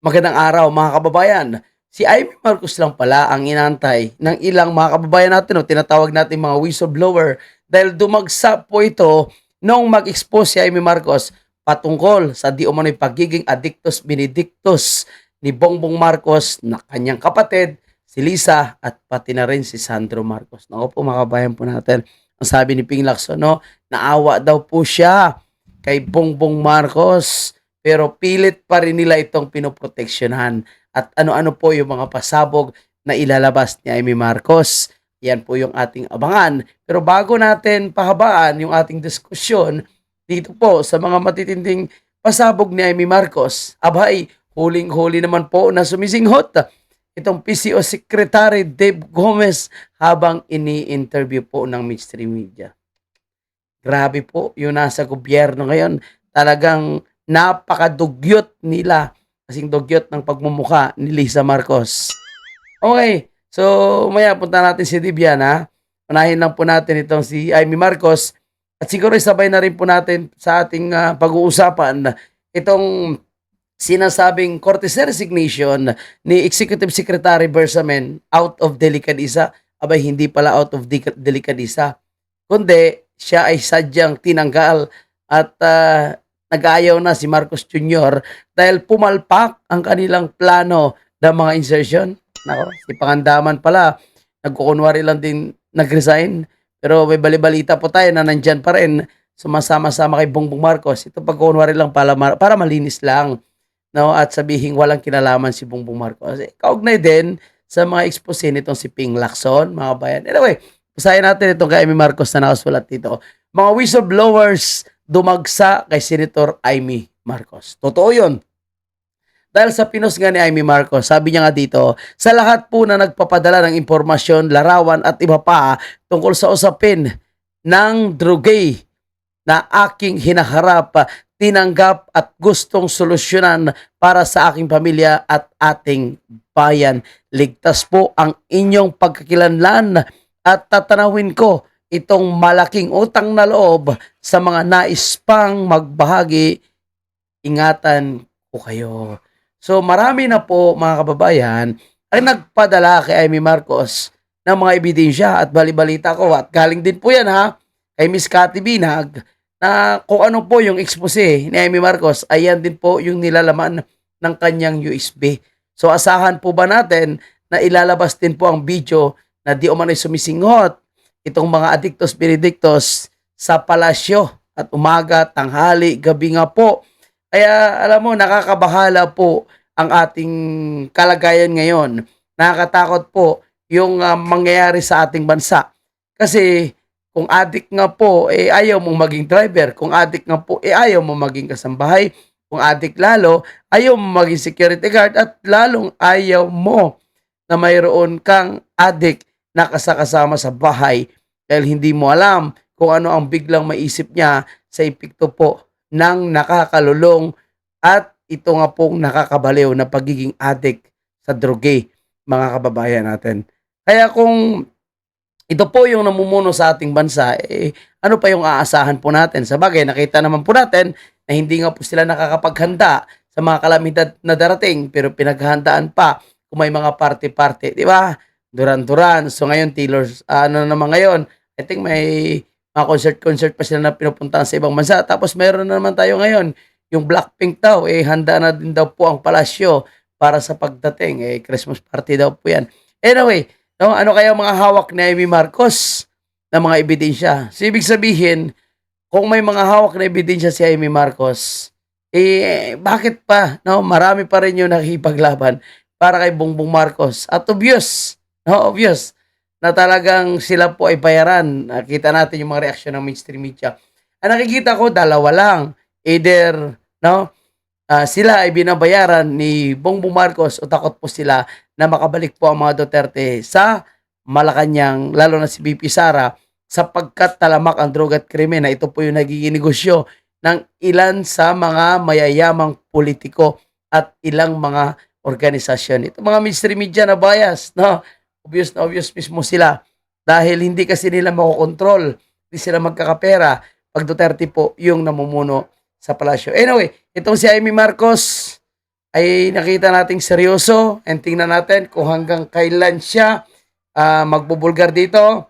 Magandang araw mga kababayan. Si Amy Marcos lang pala ang inantay ng ilang mga kababayan natin o tinatawag natin mga whistleblower dahil dumagsa po ito nung mag-expose si Amy Marcos patungkol sa di umano'y pagiging addictus benedictus ni Bongbong Marcos na kanyang kapatid, si Lisa at pati na rin si Sandro Marcos. Naku po mga kababayan po natin, ang sabi ni Ping Lacson, no, naawa daw po siya kay Bongbong Marcos pero pilit pa rin nila itong pinoproteksyonan. At ano-ano po yung mga pasabog na ilalabas ni Amy Marcos. Yan po yung ating abangan. Pero bago natin pahabaan yung ating diskusyon dito po sa mga matitinding pasabog ni Amy Marcos, abay, huling-huli naman po na sumisinghot itong PCO Secretary Dave Gomez habang ini-interview po ng mainstream media. Grabe po yung nasa gobyerno ngayon. Talagang napakadugyot nila. Kasing dugyot ng pagmumukha ni Lisa Marcos. Okay, so maya punta natin si Dibian ha. Unahin lang po natin itong si Amy Marcos. At siguro sabay na rin po natin sa ating pag-uusapan itong sinasabing Cortes resignation ni Executive Secretary Bersamin out of delicadeza. Abay, hindi pala out of delicadeza, kundi siya ay sadyang tinanggal at nag-aayaw na si Marcos Jr. dahil pumalpak ang kanilang plano ng mga insertion. Nako, si Pangandaman pala, nagkukunwari lang din nag-resign. Pero may balibalita po tayo na nandyan pa rin, sumasama-sama kay Bongbong Marcos. Ito pagkukunwari lang para malinis lang. No? At sabihin walang kinalaman si Bongbong Marcos. Kaugnay din sa mga expose nitong si Ping Lacson, mga bayan. Anyway, basahin natin itong kay Amy Marcos na nakasulat dito. Mga whistleblowers dumagsa kay Senator Amy Marcos. Totoo yun. Dahil sa pinusga ni Amy Marcos, sabi niya nga dito, sa lahat po na nagpapadala ng impormasyon, larawan at iba pa tungkol sa usapin ng drugay na aking hinaharap, tinanggap at gustong solusyonan para sa aking pamilya at ating bayan. Ligtas po ang inyong pagkakilanlan at tatanawin ko itong malaking utang na loob sa mga nais pang magbahagi. Ingatan ko kayo. So marami na po mga kababayan ang nagpadala kay Amy Marcos ng mga ebidensya at balibalita ko at galing din po yan ha kay Miss Cathy Binag na kung ano po yung expose ni Amy Marcos, ayan din po yung nilalaman ng kanyang USB. So asahan po ba natin na ilalabas din po ang video na di umano'y sumisinghot itong mga addictus benedictus sa palasyo at umaga, tanghali, gabi nga po. Kaya alam mo, nakakabahala po ang ating kalagayan ngayon. Nakakatakot po yung mangyayari sa ating bansa. Kasi kung addict nga po, ayaw mong maging driver. Kung addict nga po, ayaw mong maging kasambahay. Kung addict lalo, ayaw mong maging security guard at lalong ayaw mo na mayroon kang addict na kasakasama sa bahay dahil hindi mo alam kung ano ang biglang maisip niya sa epekto po ng nakakalulong at ito nga pong nakakabaliw na pagiging addict sa droge, mga kababayan natin. Kaya kung ito po yung namumuno sa ating bansa, ano pa yung aasahan po natin? Sa bagay, nakita naman po natin na hindi nga po sila nakakapaghanda sa mga kalamidad na darating, pero pinaghahandaan pa kung may mga party-party, di ba? Duran-duran. So ngayon, Taylor's, ano naman ngayon, I think may mga concert-concert pa sila na pinupuntahan sa ibang bansa. Tapos meron na naman tayo ngayon, yung Blackpink daw, handa na din daw po ang palasyo para sa pagdating. Christmas party daw po yan. Anyway, no, ano kaya mga hawak ni Amy Marcos na mga ebidensya? So, ibig sabihin, kung may mga hawak na ebidensya si Amy Marcos, bakit pa? No, marami pa rin yung nakikipaglaban para kay Bongbong Marcos. At obvious na talagang sila po ay bayaran. Nakita natin yung mga reaksyon ng mainstream media. Ang nakikita ko, dalawa lang. Either, no, sila ay binabayaran ni Bongbong Marcos o takot po sila na makabalik po ang mga Duterte sa Malacanang, lalo na si BP Sara, sapagkat talamak ang droga at krimen na ito po yung nagiging negosyo ng ilan sa mga mayayamang politiko at ilang mga organisasyon. Ito mga mainstream media na bias, no? Obvious na obvious mismo sila dahil hindi kasi nila makokontrol, hindi sila magkakapera pag Duterte po yung namumuno sa palasyo. Anyway, itong si Amy Marcos ay nakita nating seryoso and tingnan natin kung hanggang kailan siya magbubulgar dito,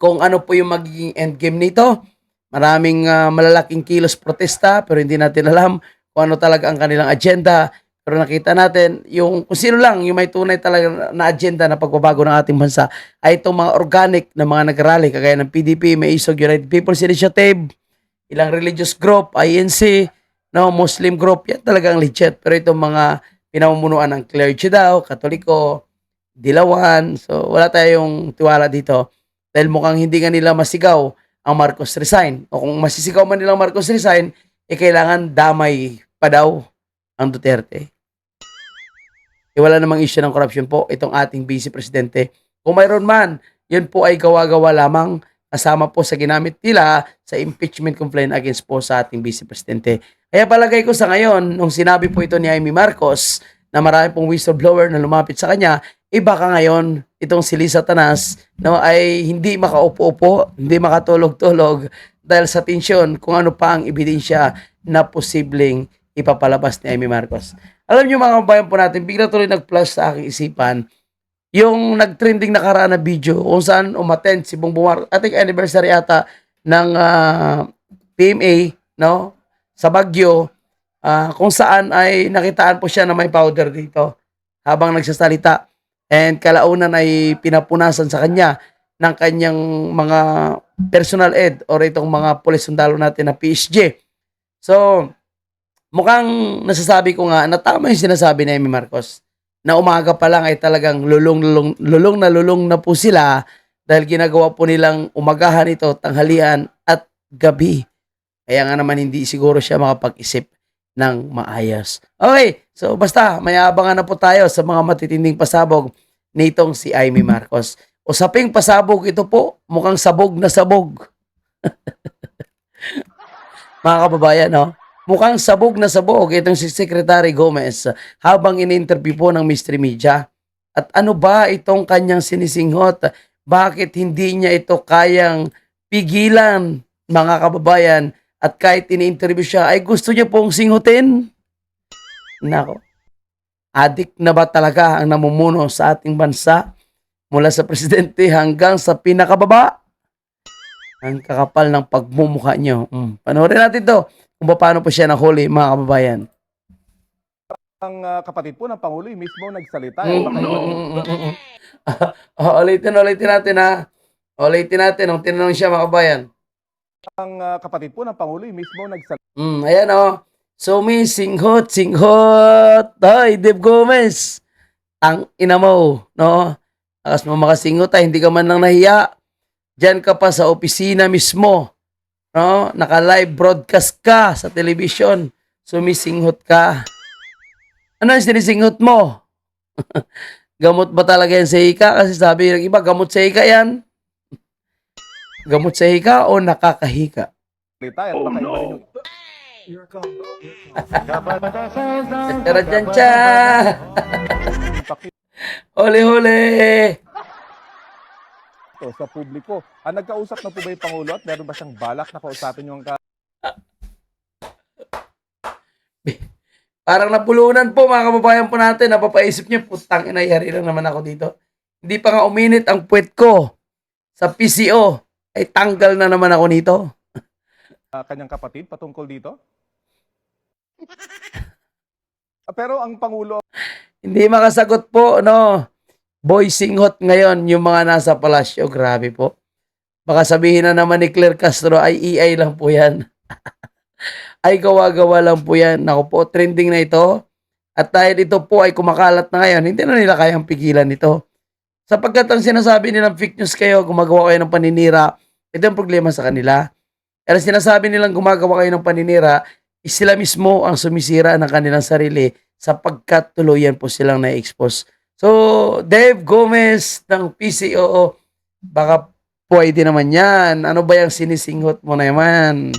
kung ano po yung magiging endgame nito. Maraming malalaking kilos protesta pero hindi natin alam kung ano talaga ang kanilang agenda. Pero nakita natin yung kung sino lang yung may tunay talaga na agenda na pagbabago ng ating bansa ay itong mga organic na mga nagrally kagaya ng PDP, may Isog United People's Initiative, ilang religious group, INC, no, Muslim group, yan talagang legit. Pero itong mga pinamumunuan ng clergy daw, Katoliko, Dilawan, so wala tayong tiwala dito dahil mukhang hindi nga nila masigaw ang Marcos resign. O kung masisigaw man nilang Marcos resign, kailangan damay pa daw ang Duterte. Wala namang issue ng corruption po itong ating Vice Presidente. Kung mayroon man, yun po ay gawa-gawa lamang kasama po sa ginamit nila sa impeachment complaint against po sa ating Vice Presidente. Kaya palagay ko sa ngayon, nung sinabi po ito ni Amy Marcos na marami pong whistleblower na lumapit sa kanya, baka ngayon itong si Lisa Tanas no, ay hindi makaupo-upo, hindi makatulog-tulog dahil sa tensyon kung ano pa ang ebidensya na posibleng ipapalabas ni Amy Marcos. Alam niyo mga kabayan po natin, bigla tuloy nag-flash sa aking isipan yung nag-trending nakaraan na video kung saan umattend si Bongbong Marcos, ating anniversary ata ng PMA no, sa Baguio, kung saan ay nakitaan po siya na may powder dito habang nagsasalita. And kalaunan ay pinapunasan sa kanya ng kanyang mga personal aid or itong mga pulis sundalo natin na PSG. So, mukhang nasasabi ko nga na tama yung sinasabi ni Amy Marcos na umaga pa lang ay talagang lulong na po sila dahil ginagawa po nilang umagahan ito, tanghalian at gabi. Kaya nga naman hindi siguro siya makapag-isip ng maayos. Okay, so basta may abangan na po tayo sa mga matitinding pasabog nitong si Amy Marcos. Usaping pasabog ito po, mukhang sabog na sabog. Mga kababayan, no? Mukhang sabog na sabog itong si Secretary Gomez habang ini-interview po ng Mystery Media. At ano ba itong kanyang sinisinghot? Bakit hindi niya ito kayang pigilan, mga kababayan? At kahit ini-interview siya, ay gusto niya pong singhutin? Nako, adik na ba talaga ang namumuno sa ating bansa? Mula sa presidente hanggang sa pinakababa? Ang kakapal ng pagmumukha niyo. Panoorin natin to kung paano po siya nahuli, mga kababayan. Ang kapatid po ng Pangulo mismo nagsalita. Ulitin natin ha. Ulitin natin nung tinanong siya, mga kababayan. Ang kapatid po ng Pangulo mismo nagsalita. Ayan o. Singhot. Hoy, Dave Gomez. Ang ina mo, no? Akas mo makasinghot ay hindi ka man lang nahiya. Diyan ka pa sa opisina mismo. No? Naka-live broadcast ka sa television. Sumisinghot ka. Ano ang sinisinghot mo? Gamot ba talaga yan sa hika? Kasi sabi ng iba, gamot sa hika yan. Gamot sa hika o nakakahika? Oh no! Tara-tsan-tsa! Huli-huli! Sa publiko. Nagkausap na po ba yung Pangulo at meron ba siyang balak na kausapin yung Parang napulunan po mga kababayan po natin. Napapaisip niyo, putang ina, yari lang naman ako dito. Hindi pa nga uminit ang puwet ko sa PCO. Ay tanggal na naman ako nito. kanyang kapatid patungkol dito? Pero ang Pangulo... Hindi makasagot po, no? Boy singhot ngayon yung mga nasa palasyo. Grabe po. Baka sabihin na naman ni Claire Castro ay EI lang po yan. Ay gawa-gawa lang po yan. Naku po, trending na ito. At dahil ito po ay kumakalat na ngayon, hindi na nila kayang pigilan ito. Sapagkat ang sinasabi nilang fake news kayo, gumagawa kayo ng paninira, ito ang problema sa kanila. Pero sinasabi nilang gumagawa kayo ng paninira, sila mismo ang sumisira ng kanilang sarili sapagkat tuluyan po silang na-expose. So, Dave Gomez ng PCO, baka pwede naman yan. Ano ba yung sinisinghot mo na naman?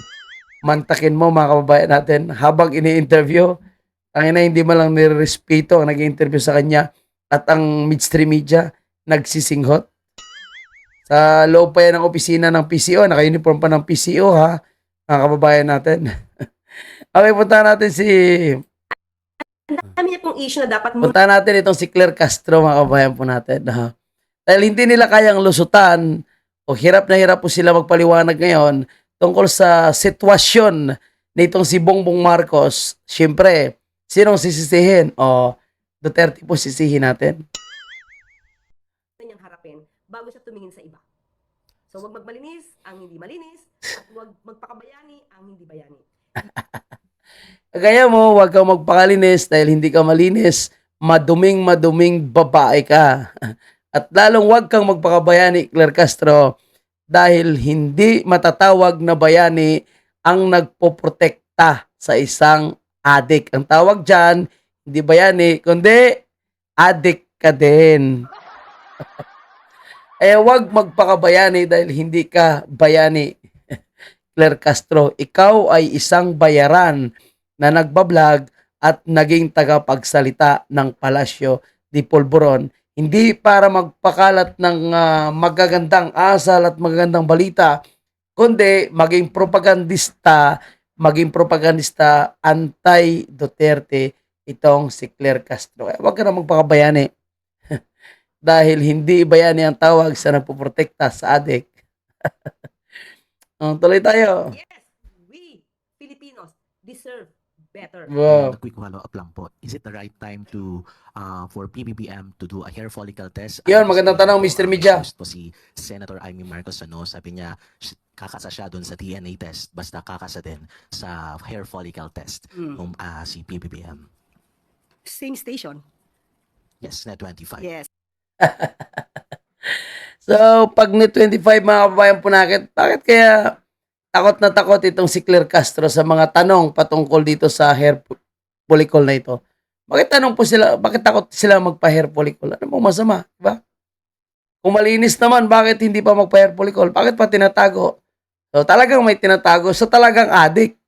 Mantakin mo mga kababayan natin habang ini-interview. Ang ina hindi man lang nirespeto ang nag-interview sa kanya at ang midstream media nagsisinghot. Sa loob pa yan ng opisina ng PCO, naka-uniform pa ng PCO ha, mga kababayan natin. Okay, punta natin si Dami niya pong issue na dapat Punta natin itong si Claire Castro, mga kabayan po natin. Dahil hindi nila kayang lusutan o hirap na hirap po sila magpaliwanag ngayon tungkol sa sitwasyon nitong si Bongbong Marcos. Siyempre, sinong sisisihin? O Duterte po sisihin natin. niyang harapin bago siya tumingin sa iba. So, wag magmalinis ang hindi malinis at wag magpakabayani ang hindi bayani. Kaya mo, huwag kang magpakalinis dahil hindi ka malinis, maduming babae ka. At lalong huwag kang magpakabayani, Claire Castro, dahil hindi matatawag na bayani ang nagpoprotekta sa isang adik. Ang tawag dyan, hindi bayani, kundi adik ka din. Huwag magpakabayani dahil hindi ka bayani. Claire Castro, ikaw ay isang bayaran na nagbablog at naging tagapagsalita ng Palasyo de Polvoron. Hindi para magpakalat ng magagandang asal at magagandang balita, kundi maging propagandista anti-Duterte itong si Claire Castro. Huwag ka na magpakabayani dahil hindi bayani ang tawag sa nagpoprotekta sa adik. Tuloy tayo. Yes, we Filipinos deserve better. Wow. A quick follow-up lang po. Is it the right time to for PBBM to do a hair follicle test? Yun, magandang tanong, Mr. Media. Post po si Senator Amy Marcos, sabi niya kakasa siya doon sa DNA test, basta kakasa din sa hair follicle test ng si PBBM. Same station. Yes, na 25. Yes. So, pag ni 25 mga kababayan po natin, bakit kaya takot na takot itong si Claire Castro sa mga tanong patungkol dito sa hair follicle na ito? Bakit takot sila magpa-hair follicle? Ano pong masama, diba? Kung malinis naman, bakit hindi pa magpa-hair follicle? Bakit pa tinatago? So, talagang may tinatago. So, talagang adik.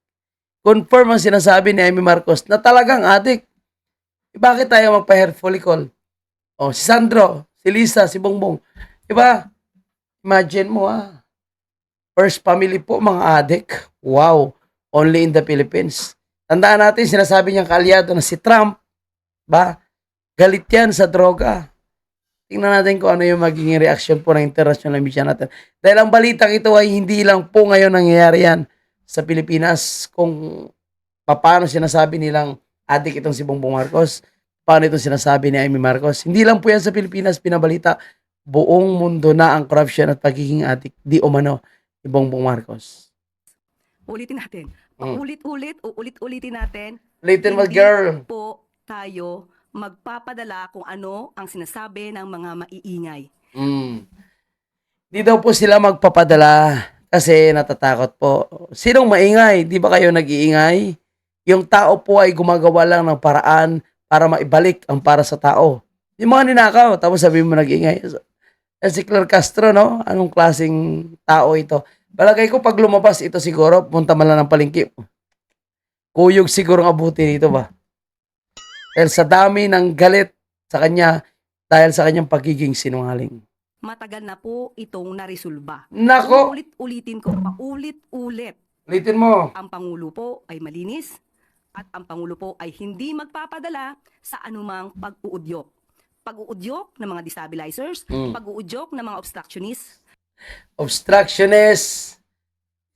Confirm ang sinasabi ni Amy Marcos na talagang adik. Bakit tayo magpa-hair follicle? O, si Sandro, si Lisa, si Bongbong. Diba? Imagine mo First family po, mga adik. Wow. Only in the Philippines. Tandaan natin, sinasabi niyang kaalyado na si Trump. Ba? Galit yan sa droga. Tingnan natin kung ano yung magiging reaction po ng international media natin. Dahil ang balitang ito ay hindi lang po ngayon nangyayari yan sa Pilipinas. Kung paano sinasabi nilang adik itong si Bongbong Marcos, paano itong sinasabi ni Amy Marcos. Hindi lang po yan sa Pilipinas pinabalita. Buong mundo na ang corruption at pagiging adik di umano ni Bongbong Marcos. Ulitin natin. Ulit-ulitin natin. Ulitin mo, Hindi girl. po tayo magpapadala kung ano ang sinasabi ng mga maiingay. Di daw po sila magpapadala kasi natatakot po. Sinong maingay? Di ba kayo nag-iingay? Yung tao po ay gumagawa lang ng paraan para maibalik ang para sa tao. Yung mga ninakaw, tapos sabihin mo nag-iingay. Si Claire Castro, no? Anong klaseng tao ito? Palagay ko pag lumabas ito siguro, punta man lang ng palengke. Kuyog siguro ang abuti nito ba? Dahil sa dami ng galit sa kanya, dahil sa kanyang pagiging sinungaling. Matagal na po itong naresolba. Nako! Ulit-ulitin ko, paulit-ulit. Ulitin mo. Ang Pangulo po ay malinis at ang Pangulo po ay hindi magpapadala sa anumang pag-uudyok. Pag-uudyok ng mga destabilizers, pag-uudyok ng mga obstructionists. Obstructionist,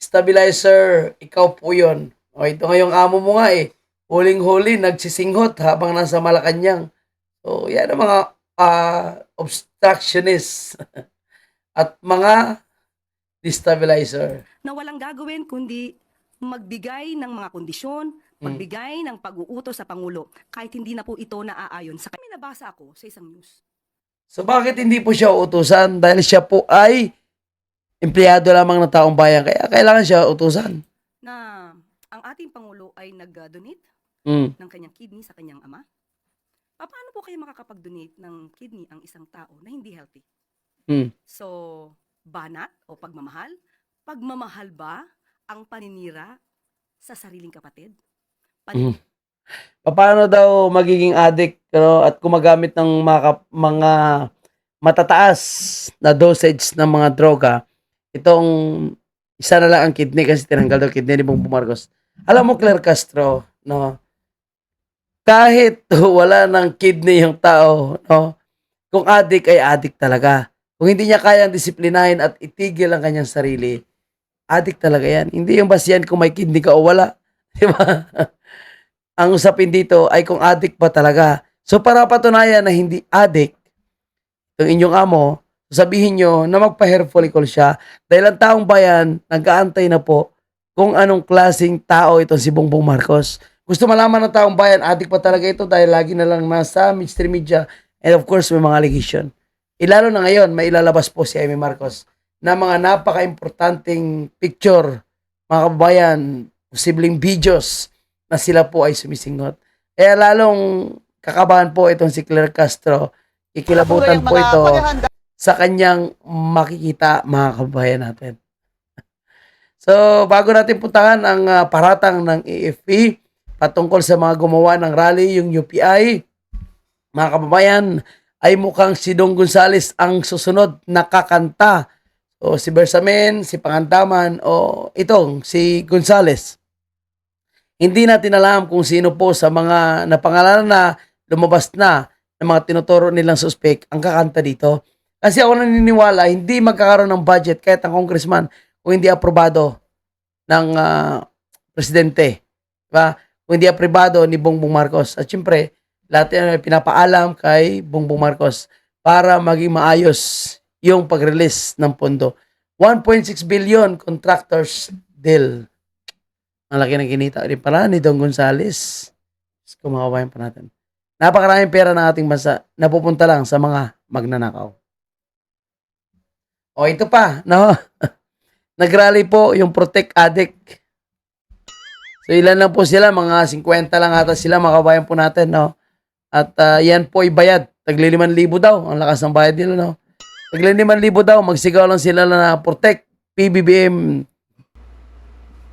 stabilizer, ikaw po yun. O, ito ngayong amo mo nga huling-huli, nagsisinghot habang nasa Malacanang. So, yan ang mga obstructionist at mga destabilizer. Na walang gagawin kundi magbigay ng mga kondisyon, magbigay ng pag-uutos sa Pangulo kahit hindi na po ito naaayon sa kami. Nabasa ako sa isang news. So, bakit hindi po siya utusan? Dahil siya po ay empleyado lamang ng taong bayan. Kaya kailangan siya utusan. Na ang ating Pangulo ay nag-donate ng kanyang kidney sa kanyang ama. Paano po kayo makakapag-donate ng kidney ang isang tao na hindi healthy? So, banat o pagmamahal? Pagmamahal ba ang paninira sa sariling kapatid? Paano daw magiging addict at gumagamit ng mga matataas na dosage ng mga droga? Itong isa na lang ang kidney kasi tinanggal daw kidney ni Bongbong Marcos. Alam mo, Claire Castro, no? kahit wala ng kidney yung tao, no? Kung adik ay adik talaga. Kung hindi niya kayang disiplinahin at itigil ang kanyang sarili, adik talaga yan. Hindi yung basihan kung may kidney ka o wala. Di ba? Ang usapin dito ay kung adik ba talaga. So para patunayan na hindi adik, yung inyong amo, sabihin nyo na magpa-hair follicle siya dahil ang taong bayan nag-aantay na po kung anong klaseng tao itong si Bongbong Marcos. Gusto malaman ng taong bayan, adik pa talaga ito dahil lagi na lang nasa mainstream media and of course may mga allegation. Ilalo na ngayon, may ilalabas po si Amy Marcos na mga napaka-importanting picture, mga kababayan, posibleng videos na sila po ay sumisingot. Kaya lalong kakabahan po itong si Claire Castro. Ikilabutan po ito sa kanyang makikita, mga kababayan natin. So, bago natin puntahan ang paratang ng AFP patungkol sa mga gumawa ng rally, yung UPI, mga kababayan, ay mukhang si Dong Gonzales ang susunod na kakanta. O si Bersamin, si Pangandaman, o itong si Gonzales. Hindi natin alam kung sino po sa mga napangalanan na lumabas na ng mga tinuturo nilang suspect ang kakanta dito. Kasi ako naniniwala, hindi magkakaroon ng budget kahit ang congressman kung hindi aprobado ng presidente. Diba? Kung hindi aprobado ni Bongbong Marcos. At syempre, lahat yan ay pinapaalam kay Bongbong Marcos para maging maayos yung pag-release ng pondo. 1.6 billion contractors deal. Ang laki ng kinita rin pala ni Dong Gonzales. Kumakabayan pa natin. Napakaraming pera ng ating bansa na pupunta lang sa mga magnanakaw. O ito pa, no? Nagrally po yung Protect Addict. So ilan lang po sila, mga 50 lang ata sila, makabayan po natin, no? At yan po ay bayad. Tagli 5,000 daw. Ang lakas ng bayad nila, no? Tagli 5,000 daw. Magsigaw lang sila na Protect PBBM.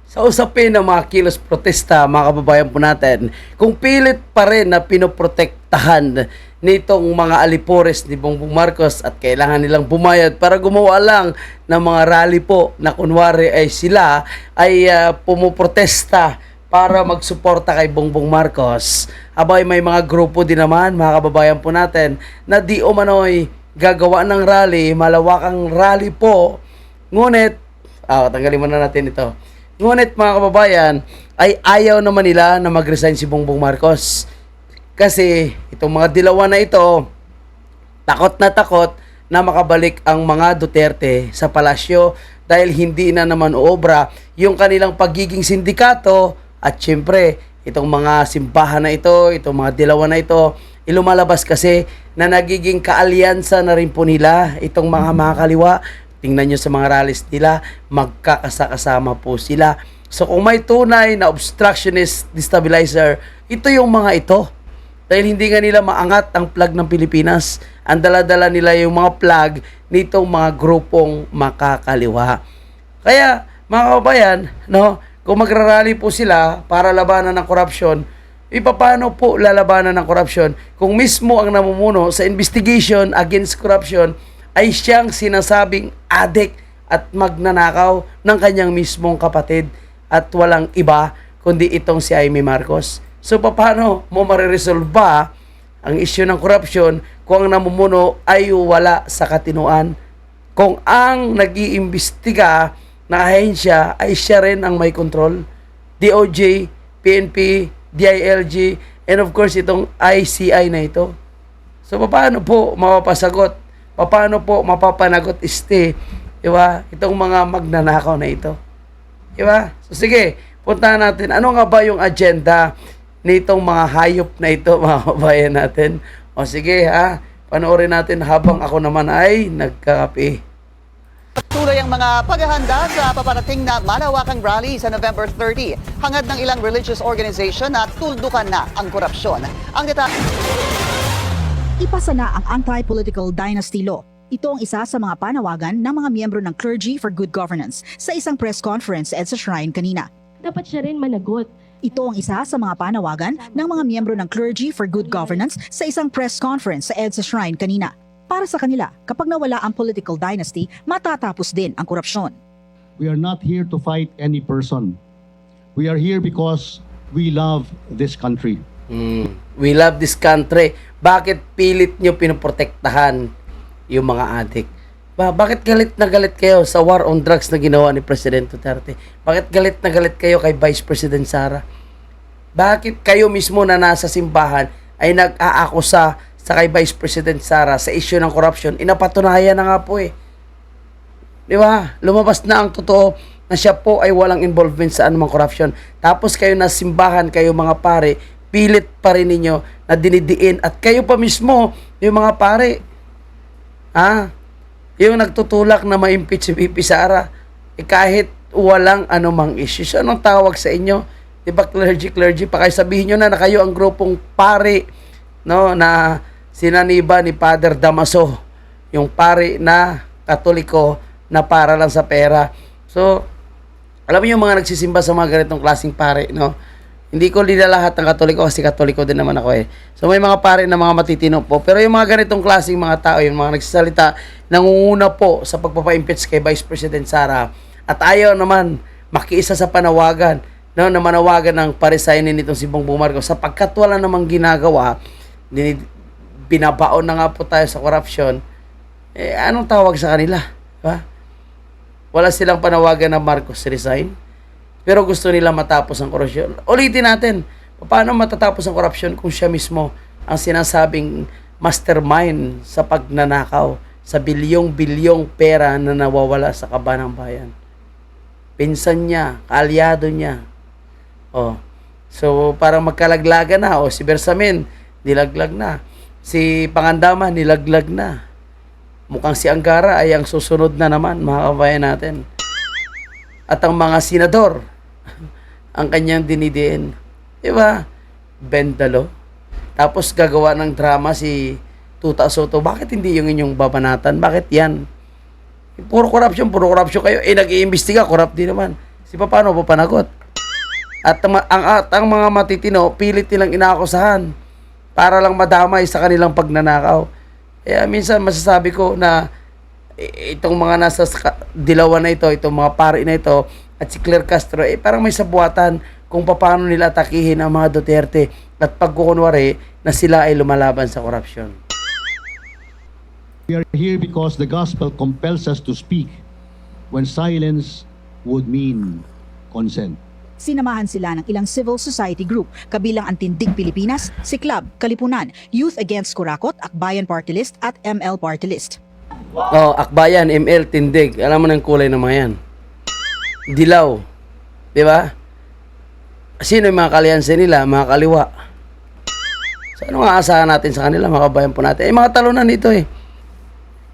Sa usapin ng mga kilos protesta, mga kababayan po natin, kung pilit pa rin na pinoprotektahan nitong mga alipores ni Bongbong Marcos at kailangan nilang bumayad para gumawa lang ng mga rally po na kunwari ay sila ay pumuprotesta para magsuporta kay Bongbong Marcos. Abay, may mga grupo din naman, mga kababayan po natin, na di umano'y gagawa ng rally, malawakang rally po. Ngunit, tanggalin muna natin ito. Ngunit mga kababayan, ay ayaw naman nila na mag-resign si Bongbong Marcos. Kasi itong mga dilawan na ito, takot na makabalik ang mga Duterte sa palasyo dahil hindi na naman uobra yung kanilang pagiging sindikato at syempre, itong mga simbahan na ito, itong mga dilawan na ito, ilumalabas kasi na nagiging kaalyansa na rin po nila itong mga kaliwa. Tingnan nyo sa mga rallies nila, magkakasama po sila. So kung may tunay na obstructionist destabilizer, ito yung mga ito. Dahil hindi nga nila maangat ang flag ng Pilipinas. Ang dala-dala nila yung mga flag nitong mga grupong makakaliwa. Kaya mga kababayan, no, kung magrarally po sila para labanan ng korupsyon, paano po lalabanan ng korupsyon kung mismo ang namumuno sa investigation against corruption ay siyang sinasabing adik at magnanakaw ng kanyang mismong kapatid at walang iba kundi itong si Amy Marcos. So paano mo mariresolve ba ang issue ng corruption kung ang namumuno ay wala sa katinuan? Kung ang nag-iimbestiga na ahensya ay siya rin ang may control, DOJ, PNP, DILG, and of course itong ICI na ito. So paano po mapapasagot? Paano po mapapanagot diba? Itong mga magnanakaw na ito. Diba? So sige, puntahan natin. Ano nga ba yung agenda nitong mga hayop na ito, mga kabayan natin? O sige panoorin natin habang ako naman ay nagkakape. Tuloy ang mga paghahanda sa paparating na malawakang rally sa November 30. Hangad ng ilang religious organization na tuldukan na ang korupsyon. Ang detalye... Ipasa na ang Anti-Political Dynasty Law. Ito ang isa sa mga panawagan ng mga miyembro ng Clergy for Good Governance sa isang press conference sa EDSA Shrine kanina. Dapat siya rin managot. Ito ang isa sa mga panawagan ng mga miyembro ng Clergy for Good Governance sa isang press conference sa EDSA Shrine kanina. Para sa kanila, kapag nawala ang political dynasty, matatapos din ang korupsyon. We are not here to fight any person. We are here because we love this country. We love this country. Bakit pilit nyo pinoprotektahan yung mga adik? Bakit galit na galit kayo sa war on drugs na ginawa ni President Duterte? Bakit galit na galit kayo kay Vice President Sara? Bakit kayo mismo na nasa simbahan ay nag-aakusa sa kay Vice President Sara sa issue ng corruption? Inapatunayan na nga po eh. Di ba? Lumabas na ang totoo na siya po ay walang involvement sa anumang corruption. Tapos kayo na simbahan, kayo mga pare, pilit pa rin ninyo na dinidiin. At kayo pa mismo, yung mga pare, yung nagtutulak na ma-impeach si VP Sara, kahit walang anumang issue. So, anong tawag sa inyo? Di ba clergy? Pa kayo sabihin nyo na kayo ang grupong pare, no, na sinaniba ni Father Damaso, yung pare na Katoliko na para lang sa pera. So, alam niyo yung mga nagsisimba sa mga ganitong klaseng pare, no? Hindi ko lahat ng Katoliko kasi Katoliko din naman ako eh. So, may mga pare na mga matitino po. Pero yung mga ganitong klaseng mga tao, yung mga nagsasalita, nangunguna po sa pagpapa-impeach kay Vice President Sara. At ayaw naman makiisa sa panawagan, no, na manawagan ng paresignin nitong si Bongbong Marcos sapagkat wala namang ginagawa. Binabaon na nga po tayo sa corruption. Anong tawag sa kanila? Diba? Wala silang panawagan na Marcos resign. Pero gusto nila matapos ang korupsyon. Ulitin natin, paano matatapos ang korupsyon kung siya mismo ang sinasabing mastermind sa pagnanakaw sa bilyong-bilyong pera na nawawala sa kaban ng bayan? Pinsan niya, kaalyado niya. So, parang magkalaglagan na. Si Bersamin, nilaglag na. Si Pangandaman, nilaglag na. Mukhang si Angara ay ang susunod na naman, mga kabayan natin. At ang mga senador, ang kanyang dinidiin. Diba? Bendalo. Tapos gagawa ng drama si Tuta Soto. Bakit hindi yung inyong babanatan? Bakit yan? Puro corruption kayo. Nag-iimbestiga, corrupt din naman. Paano papanagot? At ang mga matitino, pilit nilang inaakusahan para lang madamay sa kanilang pagnanakaw. Kaya minsan masasabi ko na itong mga nasa dilawan na ito, itong mga pari na ito, at si Claire Castro, parang may sabuatan kung paano nila atakihin ang mga Duterte at pagkukunwari na sila ay lumalaban sa korupsyon. We are here because the gospel compels us to speak when silence would mean consent. Sinamahan sila ng ilang civil society group, kabilang ang Tindig Pilipinas, Siklab, Kalipunan, Youth Against Kurakot, Akbayan Party List at ML Party List. Akbayan, ML, Tindig. Alam mo ng kulay ng mga yan. Dilaw. Di ba? Sino yung mga kalyanse nila? Mga kaliwa. So, ano nga asahan natin sa kanila? Mga kabayan po natin. Mga talunan dito eh.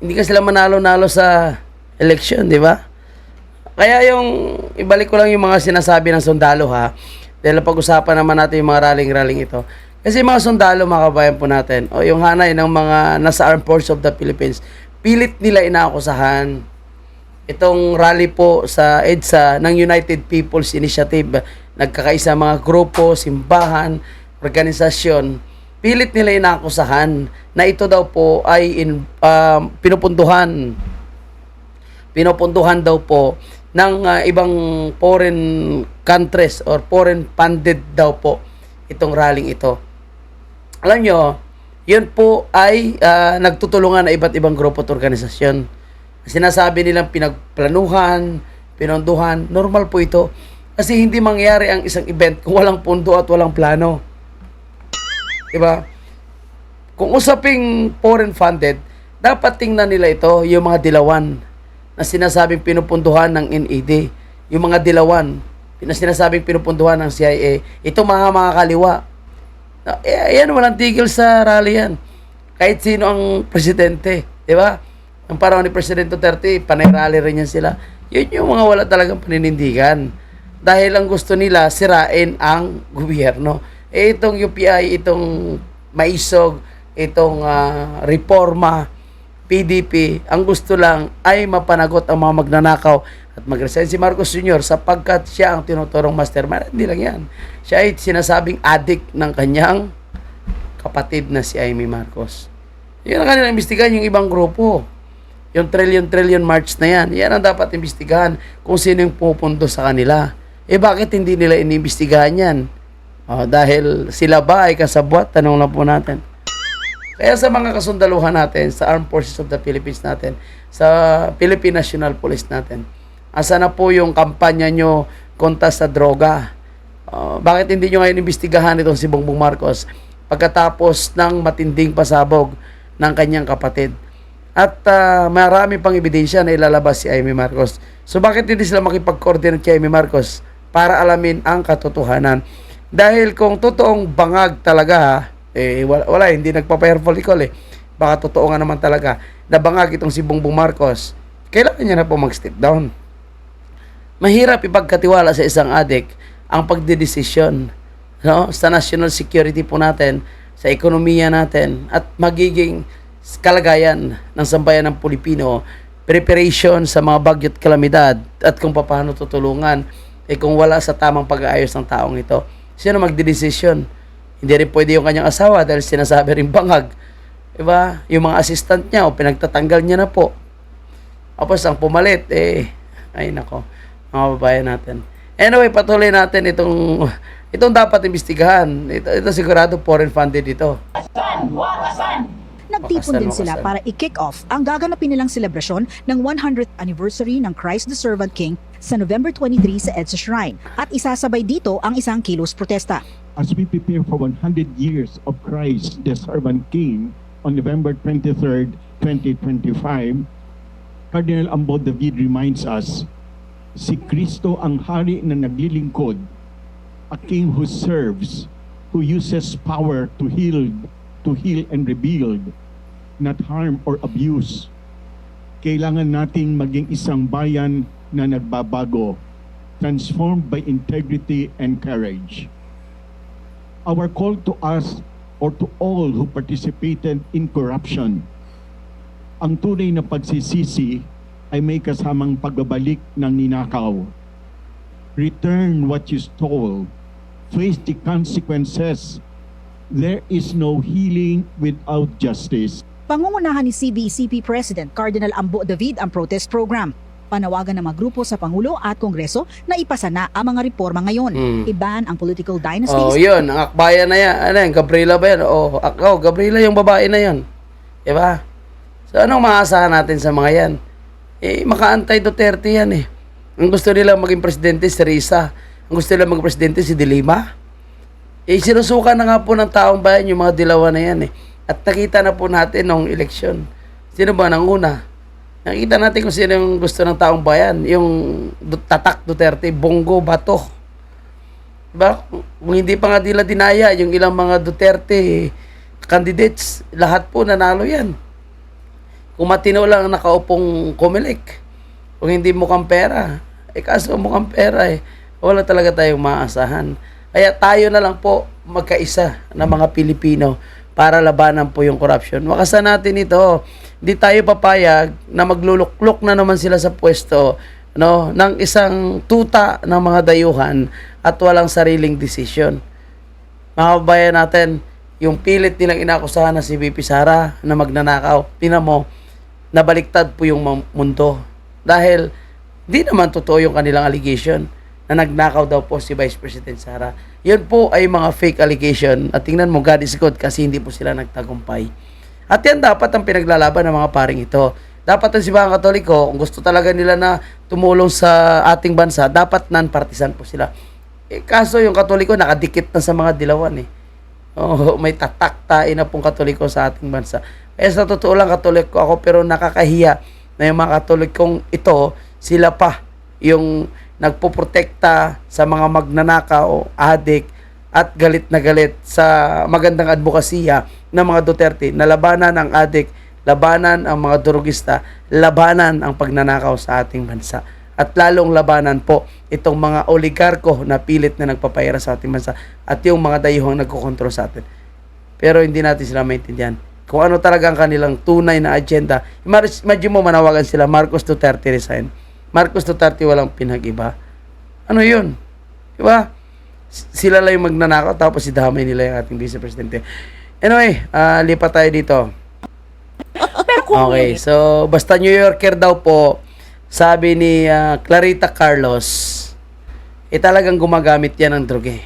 Hindi ka sila manalo-nalo sa election, di ba? Kaya yung, ibalik ko lang yung mga sinasabi ng sundalo ha. Dahil pag-usapan naman natin yung mga raling-raling ito. Kasi mga sundalo, mga kabayan po natin, o yung hanay ng mga nasa Armed Forces of the Philippines, pilit nila inaakusahan itong rally po sa EDSA ng United People's Initiative. Nagkakaisa mga grupo, simbahan, organisasyon. Pilit nila inaakusahan na ito daw po ay pinupunduhan daw po ng ibang foreign countries or foreign funded daw po itong rallying ito. Alam nyo, yun po ay nagtutulungan na iba't ibang grupo at organisasyon. Sinasabi nilang pinagplanuhan, pinonduhan, normal po ito. Kasi hindi mangyari ang isang event kung walang pundo at walang plano. Diba? Kung usaping foreign funded, dapat tingnan nila ito, yung mga dilawan na sinasabing pinupunduhan ng NED, yung mga dilawan na sinasabing pinupunduhan ng CIA, ito mga kaliwa. Ayan, walang tigil sa rally yan. Kahit sino ang presidente, di ba? Ang panahon ni President Duterte, panay-rally rin yan sila. Yun yung mga wala talagang paninindigan. Dahil ang gusto nila, sirain ang gobyerno. Itong UPI, itong Maisog, itong Reforma, PDP, ang gusto lang ay mapanagot ang mga magnanakaw at mag-resign si Marcos Jr. sapagkat siya ang tinuturong mastermind. Hindi lang yan. Siya ay sinasabing addict ng kanyang kapatid na si Amy Marcos. Yun ang kanilang imbestigahan yung ibang grupo. Yung trillion march na yan. Yan ang dapat imbestigahan kung sino yung pupundo sa kanila. Bakit hindi nila iniimbestigahan yan? Dahil sila ba ay kasabwat? Tanong lang po natin. Kaya sa mga kasundaluhan natin, sa Armed Forces of the Philippines natin, sa Philippine National Police natin, asa na po yung kampanya nyo kontra sa droga? Bakit hindi nyo ngayon imbestigahan itong si Bongbong Marcos pagkatapos ng matinding pasabog ng kanyang kapatid? At marami pang ebidensya na ilalabas si Amy Marcos. So bakit hindi sila makipag-coordinate kay Amy Marcos para alamin ang katotohanan? Dahil kung totoong bangag talaga, wala, hindi nagpa-hair follicle Baka totoo nga naman talaga na bangag itong si Bongbong Marcos, kailangan niya na po mag-step down. Mahirap ipagkatiwala sa isang adik ang pagdedesisyon, no? Sa national security po natin, sa ekonomiya natin, at magiging kalagayan ng sambayan ng Pilipino, preparation sa mga bagyo't kalamidad, at kung paano tutulungan, kung wala sa tamang pag-aayos ng taong ito. Sino magdedesisyon? Hindi rin pwede yung kanyang asawa dahil sinasabi rin bangag. Diba? Yung mga assistant niya o pinagtatanggal niya na po. Tapos ang pumalit, ay nako, mga babayan natin. Anyway, patuloy natin itong dapat imbestigahan. Ito sigurado foreign funded ito. Nagtipon din sila Wakasan. para i-kick off ang gaganapin nilang selebrasyon ng 100th anniversary ng Christ the Servant King sa November 23 sa EDSA Shrine. At isasabay dito ang isang kilos protesta. As we prepare for 100 years of Christ, the Servant King, on November 23rd, 2025, Cardinal Ambo David reminds us, si Kristo ang hari na naglilingkod, a king who serves, who uses power to heal and rebuild, not harm or abuse. Kailangan nating maging isang bayan na nagbabago, transformed by integrity and courage. Our call to us or to all who participated in corruption, ang tunay na pagsisisi ay may kasamang pagbabalik ng ninakaw. Return what you stole. Face the consequences. There is no healing without justice. Pangungunahan ni CBCP President Cardinal Ambo David ang protest program. Panawagan ng mga grupo sa Pangulo at Kongreso na ipasa na ang mga reforma ngayon. Iban ang political dynasties. Yun, ang akbayan na yan. Ano yan, Gabriela ba yan? Gabriela yung babae na yan. Diba? So, anong maasahan natin sa mga yan? Maka-anti-Duterte yan Ang gusto nila maging presidente si Risa. Ang gusto nila maging presidente si Dilima. Sinusuka na nga po ng taong bayan yung mga dilawan na yan At nakita na po natin nung eleksyon. Sino ba nanguna? Nakita natin kung sino yung gusto ng taong bayan. Yung Tatak Duterte, Bongo, Bato. Diba? Kung hindi pa nga nila dinaya, yung ilang mga Duterte candidates, lahat po nanalo yan. Kung matino lang nakaupong Comelec, kung hindi mukhang pera, kaso mukhang pera wala talaga tayong maasahan. Kaya tayo na lang po magkaisa na mga Pilipino para labanan po yung corruption. Wakasan natin ito. Hindi tayo papayag na magluluklok na naman sila sa pwesto ng isang tuta ng mga dayuhan at walang sariling desisyon. Mga kababayan natin, yung pilit nilang inakusahan na si VP Sara na magnanakaw, tingnan mo, nabaliktad po yung mundo. Dahil di naman totoo yung kanilang allegation na nagnakaw daw po si Vice President Sara. Yun po ay mga fake allegation. At tingnan mo, God is good kasi hindi po sila nagtagumpay. At yan dapat ang pinaglalaban ng mga paring ito. Dapat ang Simbahang Katoliko, kung gusto talaga nila na tumulong sa ating bansa, dapat non-partisan po sila. Kaso yung Katoliko nakadikit na sa mga dilawan may tataktain na pong Katoliko sa ating bansa. Kaya sa totoo lang Katoliko ako, pero nakakahiya na yung mga Katolikong ito, sila pa yung nagpoprotekta sa mga magnanakaw, adik, at galit na galit sa magandang advokasya ng mga Duterte na labanan ang adik, labanan ang mga durugista, labanan ang pagnanakaw sa ating bansa. At lalong labanan po itong mga oligarko na pilit na nagpapahira sa ating bansa at yung mga dayuhang nagkokontrol sa atin. Pero hindi natin sila maintindihan kung ano talaga ang kanilang tunay na agenda. Imagine mo, manawagan sila, Marcos Duterte resign. Marcos Duterte walang pinag-iba. Ano yun? Diba? Sila lang yung magnanakaw tapos idamay nila yung ating Vice Presidente. Anyway, lipat tayo dito. Okay, so basta New Yorker daw po, sabi ni Clarita Carlos, talagang gumagamit yan ng droge.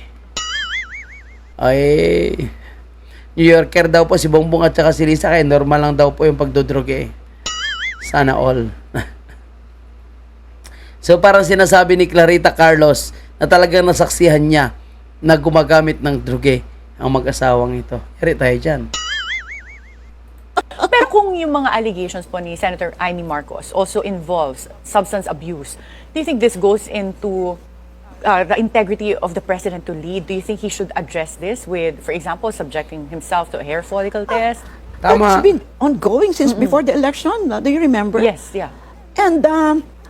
Ay, New Yorker daw po si Bongbong at saka si Lisa, kaya normal lang daw po yung pagdodroge. Sana all. So parang sinasabi ni Clarita Carlos na talagang nasaksihan niya na gumagamit ng droge ang mag-asawang ito. Yari tayo dyan. Pero kung yung mga allegations po ni Senator Amy Marcos also involves substance abuse, do you think this goes into the integrity of the president to lead? Do you think he should address this with, for example, subjecting himself to a hair follicle test? Tama. It's been ongoing since before the election. Do you remember? Yes, yeah. And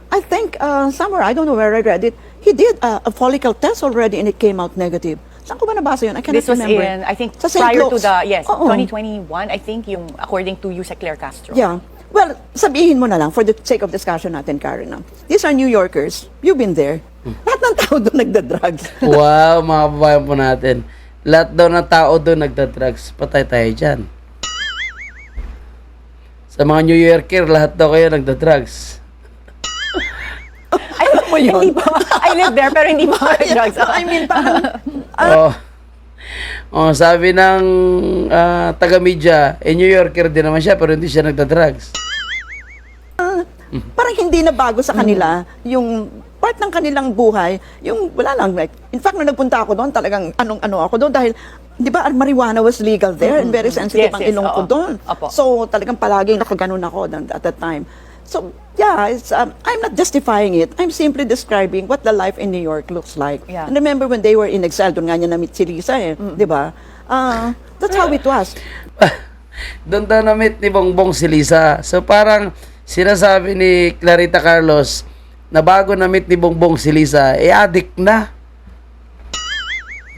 I think somewhere, I don't know where I read it, he did a follicle test already and it came out negative. Saan ko ba nabasa yun? I cannot This was remember. in, I think, Sa St. prior to Luke's. the, yes, Oo. 2021, I think, yung according to Yusek Claire Castro. Yeah. Well, sabihin mo na lang, for the sake of discussion natin, Karen. These are New Yorkers. You've been there. Lahat ng tao doon nagda-drugs. Wow, mga kababayan po natin. Lahat daw ng tao doon nagda-drugs. Patay tayo dyan. Sa mga New Yorker, lahat daw kayo nagda-drugs. Ay, mo yun? hindi pa. I live there, pero hindi pa ako drugs. I mean, parang, Sabi ng taga-media, New Yorker din naman siya, pero hindi siya nagda-drugs. parang hindi na bago sa kanila yung part ng kanilang buhay, yung wala lang, like, in fact, nung nagpunta ako doon, talagang anong-ano ako doon dahil, di ba, marijuana was legal there and very sensitive Yes, ang yes, ilong ko oo. doon. Opo. So, talagang palaging nakaganon ako at that time. So, yeah, it's, I'm not justifying it. I'm simply describing what the life in New York looks like. Yeah. And remember when they were in exile, doon nga niya na-meet si Lisa di ba? That's how it was. Doon daw na-meet ni Bongbong si Lisa. So parang sinasabi ni Clarita Carlos na bago na-meet ni Bongbong si Lisa, addict na.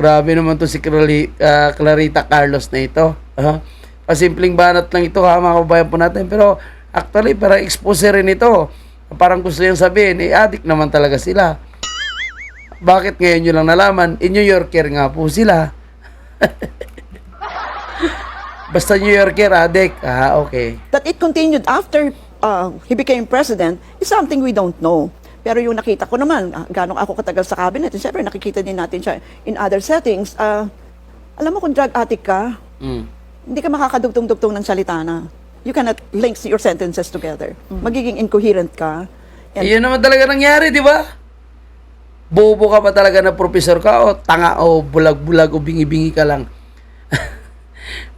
Grabe naman to si Clarita Carlos na ito. Pasimpleng banat lang ito, mga kababayan po natin. Pero actually, parang expose rin ito. Parang gusto niyang sabihin, addict naman talaga sila. Bakit ngayon nyo lang nalaman? New Yorker nga po sila. Basta New Yorker, addict. Okay. That it continued after he became president is something we don't know. Pero yung nakita ko naman, gano'ng ako katagal sa cabinet, and syempre nakikita din natin siya in other settings, alam mo kung drug addict ka, hindi ka makakadugtong-dugtong ng salita na. You cannot link your sentences together. Magiging incoherent ka. And Yun naman talaga nangyari, di ba? Bobo ka pa talaga na professor ka o tanga o bulag-bulag o bingi-bingi ka lang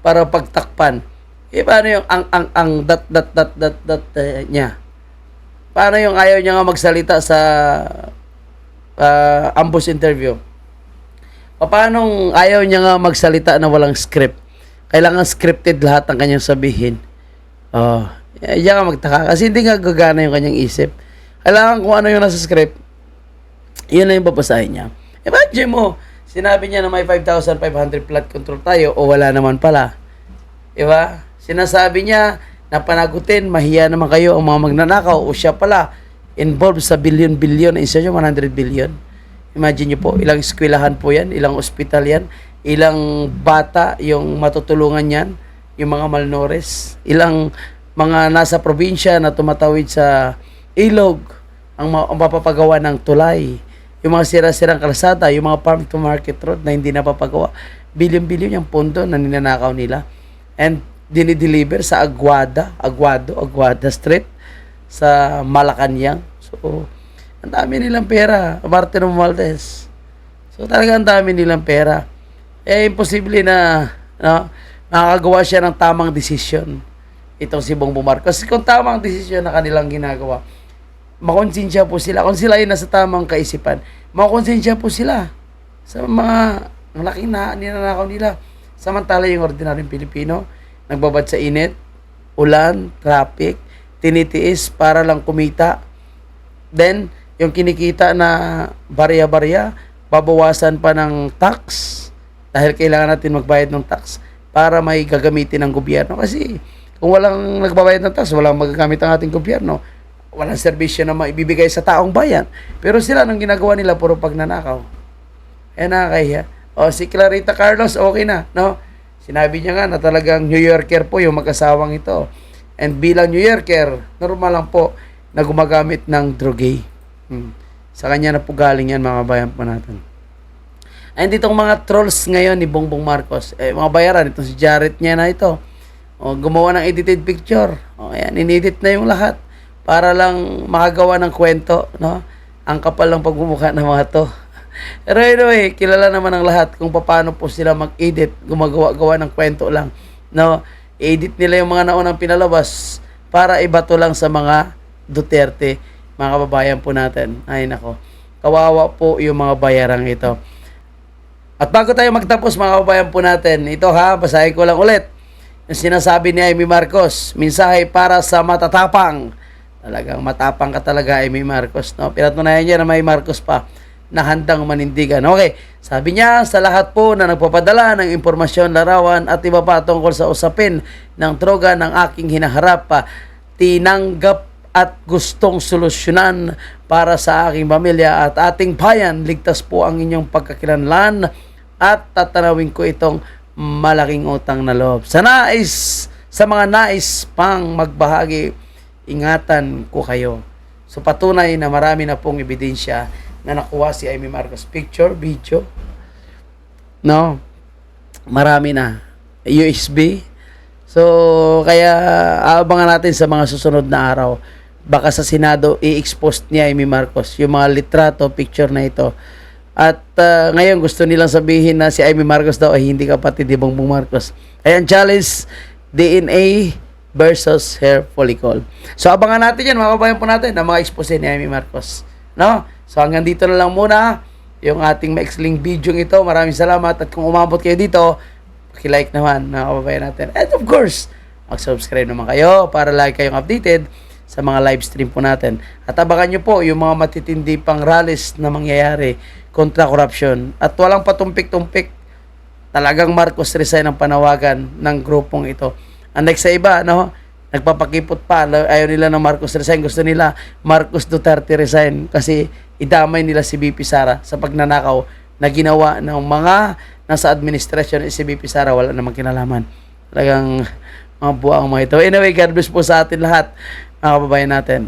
para pagtakpan. Paano yung ang niya? Paano yung ayaw niya nga magsalita sa ambush interview? Paano ayaw niya nga magsalita na walang script? Kailangan scripted lahat ang kanyang sabihin. Diyan ka magtaka. Kasi hindi nga gagana yung kanyang isip. Kailangan kung ano yung nasa script, yun na yung babasahin niya. Imagine mo, sinabi niya na may 5,500 flood control tayo o wala naman pala. Diba? Sinasabi niya na panagutin, mahiya naman kayo ang mga magnanakaw o siya pala involved sa billion-billion na instead of 100 billion. Imagine niyo po, ilang eskwelahan po yan, ilang ospital yan, ilang bata yung matutulungan yan, yung mga malnourished, ilang mga nasa probinsya na tumatawid sa ilog, ang mapapagawa ng tulay, yung mga sira-sirang kalsada, yung mga farm to market road na hindi napapagawa. Billion-billion yung pondo na ninanakaw nila. And dinideliver sa Aguada Street sa Malacanang. So, ang dami nilang pera, Martin Romualdez. So, talaga ang dami nilang pera. Imposible na makakagawa siya ng tamang desisyon. Itong si Bongbong Marcos. Kung tamang desisyon na kanilang ginagawa, makonsensya po sila. Kung sila ay nasa tamang kaisipan, makonsensya po sila sa mga malaking ninanakaw nila. Samantala yung ordinaryong Pilipino, nagbabad sa init, ulan, traffic, tinitiis para lang kumita. Then, yung kinikita na barya-barya, babawasan pa ng tax dahil kailangan natin magbayad ng tax para may gagamitin ng gobyerno. Kasi kung walang nagbabayad ng tax, walang magagamit ang ating gobyerno. Walang serbisyo na maibibigay sa taong bayan. Pero sila, nang ginagawa nila, puro pagnanakaw. Nakakahiya. Si Clarita Carlos, okay na, no? Sinabi niya nga na talagang New Yorker po yung mag-asawang ito. And bilang New Yorker, normal lang po na gumagamit ng droge. Sa kanya na po galing yan, mga bayan po natin. Ay, ditong mga trolls ngayon ni Bongbong Marcos, mga bayaran, itong si Jared niya na ito, gumawa ng edited picture. Ayan, inedit na yung lahat para lang makagawa ng kwento, no? Ang kapal ng pagmumukha ng mga to. Pero anyway, kilala naman ng lahat kung paano po sila mag-edit, gumagawa-gawa ng kwento lang, no? Edit nila yung mga naunang pinalabas para ibato lang sa mga Duterte, mga kababayan po natin. Ay nako, kawawa po yung mga bayarang ito. At bago tayo magtapos, mga kababayan po natin, ito ha, basahin ko lang ulit. Yung sinasabi ni Amy Marcos, mensahe para sa matatapang. Talagang matapang ka talaga, Amy Marcos, no? Pinatunayan niya na may Marcos pa na handang manindigan. Okay, sabi niya, sa lahat po na nagpapadala ng impormasyon, larawan at iba pa tungkol sa usapin ng droga ng aking hinaharap, tinanggap at gustong solusyonan para sa aking pamilya at ating bayan. Ligtas po ang inyong pagkakilanlan at tatanawin ko itong malaking utang na loob. Sa mga nais pang magbahagi, ingatan ko kayo. So patunay na marami na pong ebidensya na nakuha si Amy Marcos. Picture, video, no? Marami na. USB. So, kaya abangan natin sa mga susunod na araw. Baka sa Senado, i-expose niya Amy Marcos yung mga litrato, picture na ito. At ngayon, gusto nilang sabihin na si Amy Marcos daw ay hindi kapatid ni Bongbong Marcos. Ayan, challenge DNA versus hair follicle. So, abangan natin yan, mga kabayan po natin, na mga expose ni Amy Marcos. No? So, hanggang dito na lang muna yung ating maikling video ito. Maraming salamat. At kung umabot kayo dito, paki-like naman, mga kababayan natin. And of course, mag-subscribe naman kayo para lagi kayong updated sa mga live stream po natin. At abangan nyo po yung mga matitindi pang rallies na mangyayari kontra corruption. At walang patumpik-tumpik. Talagang Marcos resign ang panawagan ng grupong ito. Unlike sa iba, no? Nagpapakipot pa. Ayaw nila ng Marcos resign. Gusto nila Marcos Duterte resign kasi idamay nila si BP Sara sa pagnanakaw na ginawa ng mga nasa administrasyon. Si BP Sara wala namang kinalaman. Talagang mga buwang mga ito. Anyway, God bless po sa atin lahat, mga kababayan natin.